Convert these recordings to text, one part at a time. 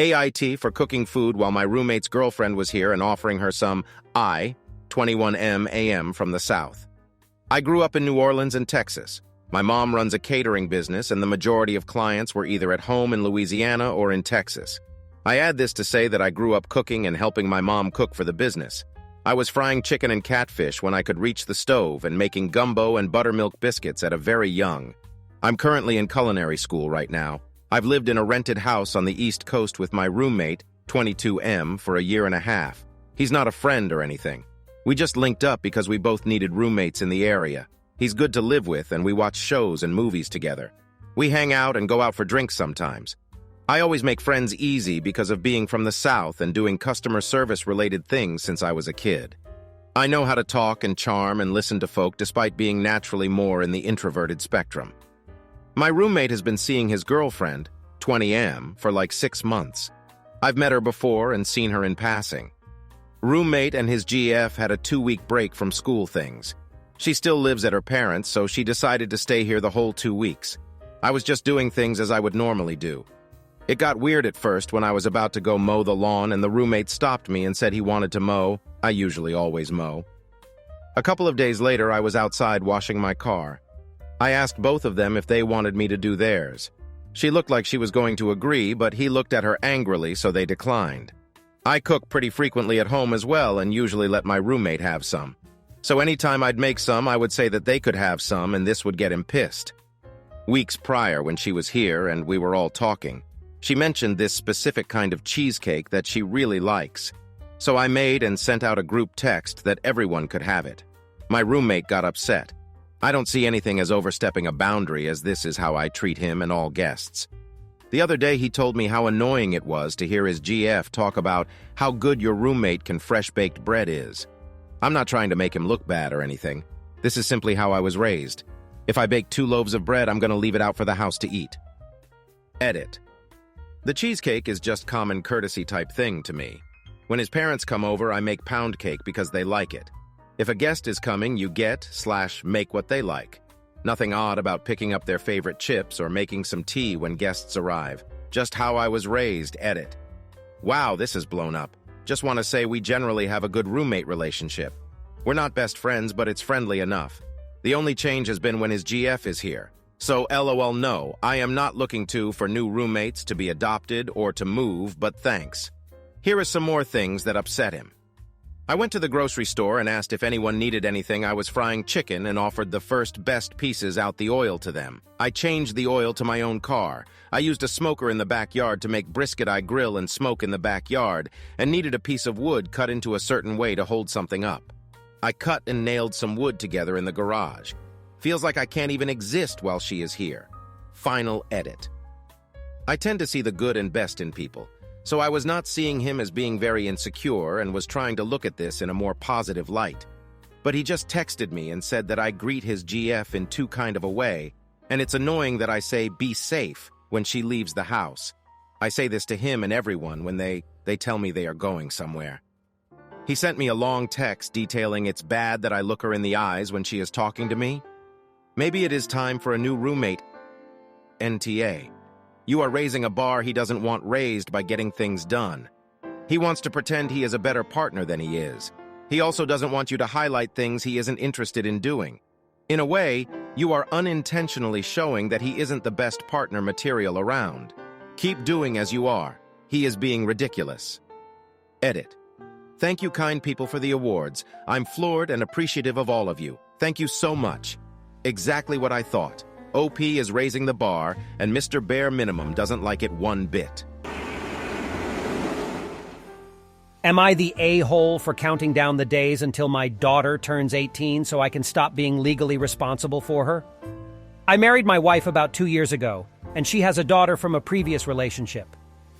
AIT for cooking food while my roommate's girlfriend was here and offering her some 21M AM from the South. I grew up in New Orleans and Texas. My mom runs a catering business, and the majority of clients were either at home in Louisiana or in Texas. I add this to say that I grew up cooking and helping my mom cook for the business. I was frying chicken and catfish when I could reach the stove and making gumbo and buttermilk biscuits at a very young. I'm currently in culinary school right now. I've lived in a rented house on the East Coast with my roommate, 22M, for a year and a half. He's not a friend or anything. We just linked up because we both needed roommates in the area. He's good to live with, and we watch shows and movies together. We hang out and go out for drinks sometimes. I always make friends easy because of being from the South and doing customer service-related things since I was a kid. I know how to talk and charm and listen to folk despite being naturally more in the introverted spectrum. My roommate has been seeing his girlfriend, 20M, for like 6 months. I've met her before and seen her in passing. Roommate and his GF had a 2-week break from school things. She still lives at her parents', so she decided to stay here the whole 2 weeks. I was just doing things as I would normally do. It got weird at first when I was about to go mow the lawn and the roommate stopped me and said he wanted to mow. I usually always mow. A couple of days later, I was outside washing my car. I asked both of them if they wanted me to do theirs. She looked like she was going to agree, but he looked at her angrily, so they declined. I cook pretty frequently at home as well and usually let my roommate have some. So anytime I'd make some, I would say that they could have some and this would get him pissed. Weeks prior, when she was here and we were all talking, she mentioned this specific kind of cheesecake that she really likes. So I made and sent out a group text that everyone could have it. My roommate got upset. I don't see anything as overstepping a boundary, as this is how I treat him and all guests. The other day he told me how annoying it was to hear his GF talk about how good your roommate can fresh-baked bread is. I'm not trying to make him look bad or anything. This is simply how I was raised. If I bake 2 loaves of bread, I'm going to leave it out for the house to eat. Edit. The cheesecake is just common courtesy type thing to me. When his parents come over, I make pound cake because they like it. If a guest is coming, you get/make what they like. Nothing odd about picking up their favorite chips or making some tea when guests arrive. Just how I was raised, edit. Wow, this is blown up. Just want to say we generally have a good roommate relationship. We're not best friends, but it's friendly enough. The only change has been when his GF is here. So LOL no, I am not looking for new roommates, to be adopted, or to move, but thanks. Here are some more things that upset him. I went to the grocery store and asked if anyone needed anything. I was frying chicken and offered the first best pieces out the oil to them. I changed the oil to my own car. I used a smoker in the backyard to make brisket. I grill and smoke in the backyard and needed a piece of wood cut into a certain way to hold something up. I cut and nailed some wood together in the garage. Feels like I can't even exist while she is here. Final edit. I tend to see the good and best in people, so I was not seeing him as being very insecure and was trying to look at this in a more positive light. But he just texted me and said that I greet his GF in too kind of a way, and it's annoying that I say be safe when she leaves the house. I say this to him and everyone when they tell me they are going somewhere. He sent me a long text detailing it's bad that I look her in the eyes when she is talking to me. Maybe it is time for a new roommate. NTA. You are raising a bar he doesn't want raised by getting things done. He wants to pretend he is a better partner than he is. He also doesn't want you to highlight things he isn't interested in doing. In a way, you are unintentionally showing that he isn't the best partner material around. Keep doing as you are. He is being ridiculous. Edit. Thank you, kind people, for the awards. I'm floored and appreciative of all of you. Thank you so much. Exactly what I thought. OP is raising the bar, and Mr. Bare Minimum doesn't like it one bit. Am I the a-hole for counting down the days until my daughter turns 18 so I can stop being legally responsible for her? I married my wife about 2 years ago, and she has a daughter from a previous relationship.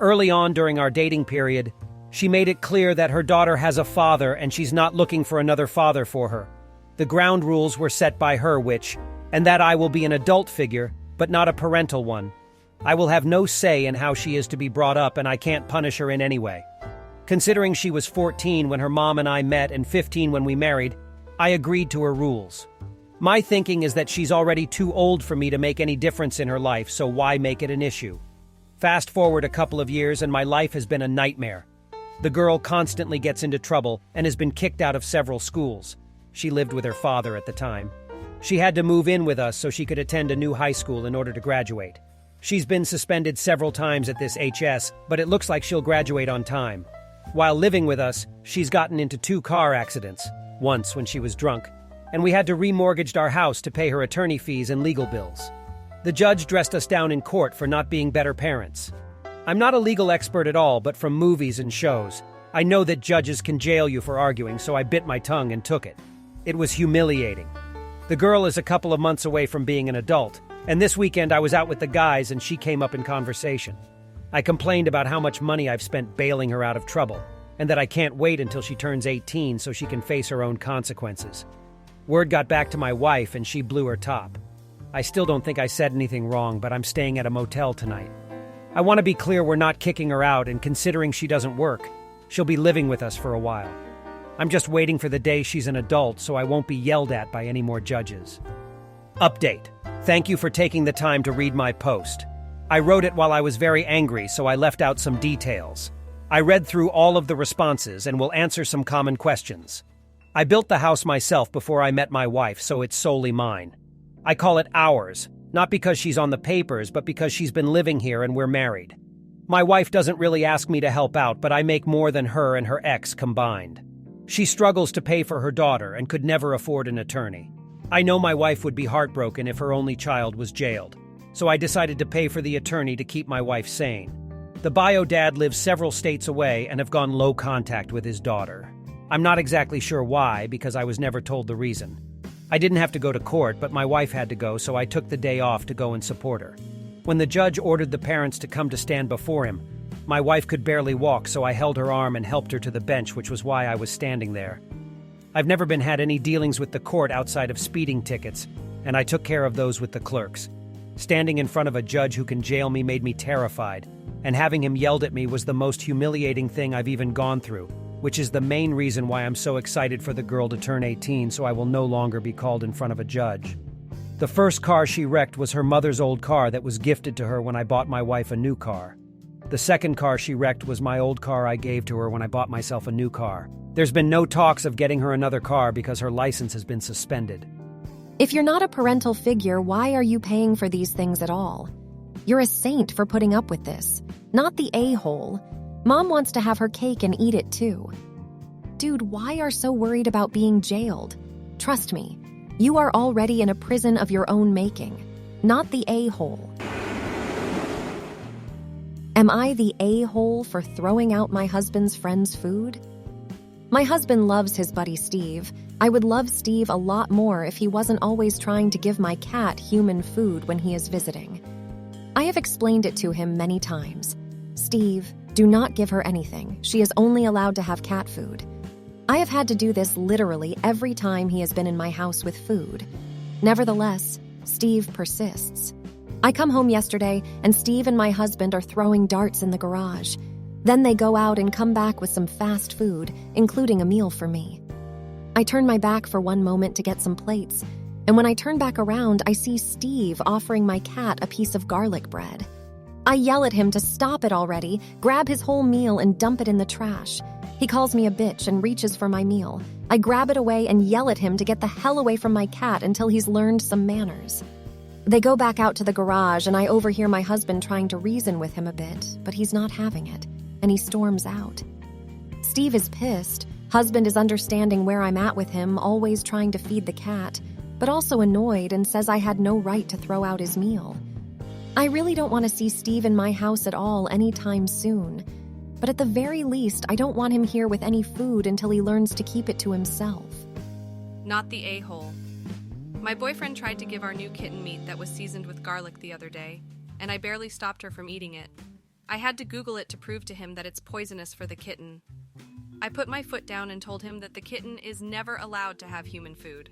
Early on during our dating period, she made it clear that her daughter has a father and she's not looking for another father for her. The ground rules were set by her, and that I will be an adult figure, but not a parental one. I will have no say in how she is to be brought up, and I can't punish her in any way. Considering she was 14 when her mom and I met and 15 when we married, I agreed to her rules. My thinking is that she's already too old for me to make any difference in her life, so why make it an issue? Fast forward a couple of years and my life has been a nightmare. The girl constantly gets into trouble and has been kicked out of several schools. She lived with her father at the time. She had to move in with us so she could attend a new high school in order to graduate. She's been suspended several times at this HS, but it looks like she'll graduate on time. While living with us, she's gotten into 2 car accidents, once when she was drunk, and we had to remortgage our house to pay her attorney fees and legal bills. The judge dressed us down in court for not being better parents. I'm not a legal expert at all, but from movies and shows, I know that judges can jail you for arguing, so I bit my tongue and took it. It was humiliating. The girl is a couple of months away from being an adult, and this weekend I was out with the guys and she came up in conversation. I complained about how much money I've spent bailing her out of trouble, and that I can't wait until she turns 18 so she can face her own consequences. Word got back to my wife and she blew her top. I still don't think I said anything wrong, but I'm staying at a motel tonight. I want to be clear we're not kicking her out, and considering she doesn't work, she'll be living with us for a while. I'm just waiting for the day she's an adult so I won't be yelled at by any more judges. Update. Thank you for taking the time to read my post. I wrote it while I was very angry, so I left out some details. I read through all of the responses and will answer some common questions. I built the house myself before I met my wife, so it's solely mine. I call it ours, not because she's on the papers, but because she's been living here and we're married. My wife doesn't really ask me to help out, but I make more than her and her ex combined. She struggles to pay for her daughter and could never afford an attorney. I know my wife would be heartbroken if her only child was jailed, so I decided to pay for the attorney to keep my wife sane. The bio dad lives several states away and have gone low contact with his daughter. I'm not exactly sure why, because I was never told the reason. I didn't have to go to court, but my wife had to go, so I took the day off to go and support her. When the judge ordered the parents to come to stand before him, my wife could barely walk, so I held her arm and helped her to the bench, which was why I was standing there. I've never had any dealings with the court outside of speeding tickets, and I took care of those with the clerks. Standing in front of a judge who can jail me made me terrified, and having him yelled at me was the most humiliating thing I've even gone through, which is the main reason why I'm so excited for the girl to turn 18 so I will no longer be called in front of a judge. The first car she wrecked was her mother's old car that was gifted to her when I bought my wife a new car. The second car she wrecked was my old car I gave to her when I bought myself a new car. There's been no talks of getting her another car because her license has been suspended. If you're not a parental figure, why are you paying for these things at all? You're a saint for putting up with this, not the a-hole. Mom wants to have her cake and eat it too. Dude, why are so worried about being jailed? Trust me, you are already in a prison of your own making, not the a-hole. Am I the a-hole for throwing out my husband's friend's food? My husband loves his buddy Steve. I would love Steve a lot more if he wasn't always trying to give my cat human food when he is visiting. I have explained it to him many times. Steve, do not give her anything. She is only allowed to have cat food. I have had to do this literally every time he has been in my house with food. Nevertheless, Steve persists. I come home yesterday and Steve and my husband are throwing darts in the garage. Then they go out and come back with some fast food, including a meal for me. I turn my back for one moment to get some plates, and when I turn back around, I see Steve offering my cat a piece of garlic bread. I yell at him to stop it already, grab his whole meal and dump it in the trash. He calls me a bitch and reaches for my meal. I grab it away and yell at him to get the hell away from my cat until he's learned some manners. They go back out to the garage and I overhear my husband trying to reason with him a bit, but he's not having it, and he storms out. Steve is pissed. Husband is understanding where I'm at with him, always trying to feed the cat, but also annoyed and says I had no right to throw out his meal. I really don't want to see Steve in my house at all anytime soon, but at the very least, I don't want him here with any food until he learns to keep it to himself. Not the a-hole. My boyfriend tried to give our new kitten meat that was seasoned with garlic the other day, and I barely stopped her from eating it. I had to Google it to prove to him that it's poisonous for the kitten. I put my foot down and told him that the kitten is never allowed to have human food.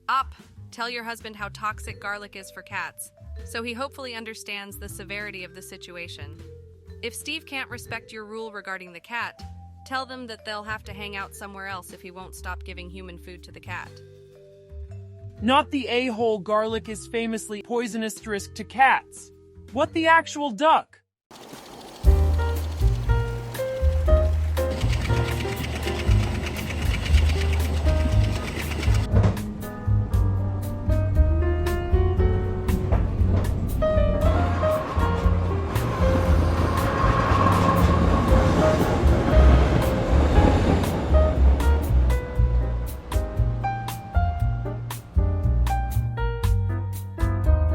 Up! Tell your husband how toxic garlic is for cats, so he hopefully understands the severity of the situation. If Steve can't respect your rule regarding the cat, tell them that they'll have to hang out somewhere else if he won't stop giving human food to the cat. Not the a-hole garlic is famously poisonous to cats. What the actual duck?